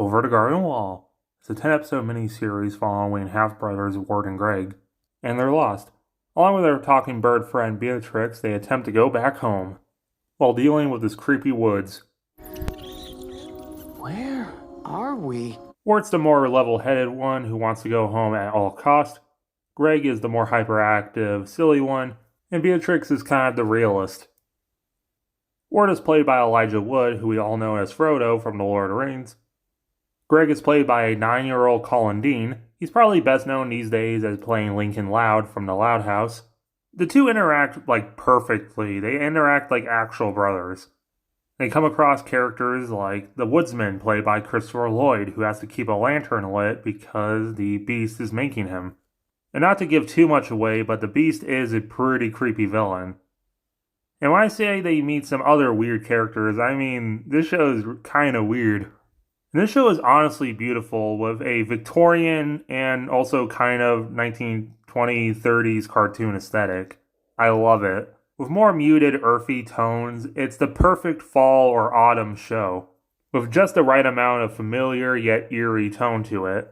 Over the Garden Wall. It's a 10-episode miniseries following half-brothers Ward and Greg, and they're lost. Along with their talking bird friend Beatrix, they attempt to go back home, while dealing with this creepy woods. Where are we? Ward's the more level-headed one who wants to go home at all cost. Greg is the more hyperactive, silly one, and Beatrix is kind of the realist. Ward is played by Elijah Wood, who we all know as Frodo from The Lord of the Rings. Greg is played by a 9-year-old Colin Dean. He's probably best known these days as playing Lincoln Loud from The Loud House. The two interact perfectly. They interact like actual brothers. They come across characters like the woodsman played by Christopher Lloyd, who has to keep a lantern lit because the beast is making him. And not to give too much away, but the beast is a pretty creepy villain. And when I say they meet some other weird characters, I mean this show is kind of weird. And this show is honestly beautiful with a Victorian and also kind of 1920s cartoon aesthetic. I love it. With more muted, earthy tones, it's the perfect fall or autumn show, with just the right amount of familiar yet eerie tone to it.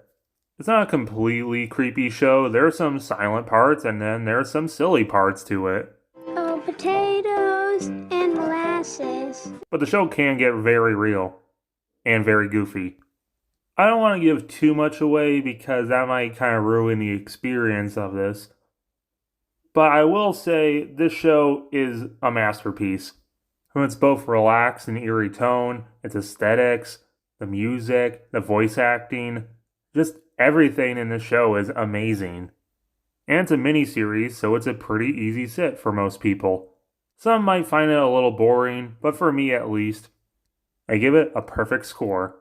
It's not a completely creepy show. There are some silent parts and then there are some silly parts to it. Oh, potatoes and molasses. But the show can get very real. And very goofy. I don't want to give too much away because that might kind of ruin the experience of this. But I will say this show is a masterpiece. It's both relaxed and eerie tone, its aesthetics, the music, the voice acting, just everything in this show is amazing. And it's a miniseries, so it's a pretty easy sit for most people. Some might find it a little boring, but for me at least, I give it a perfect score.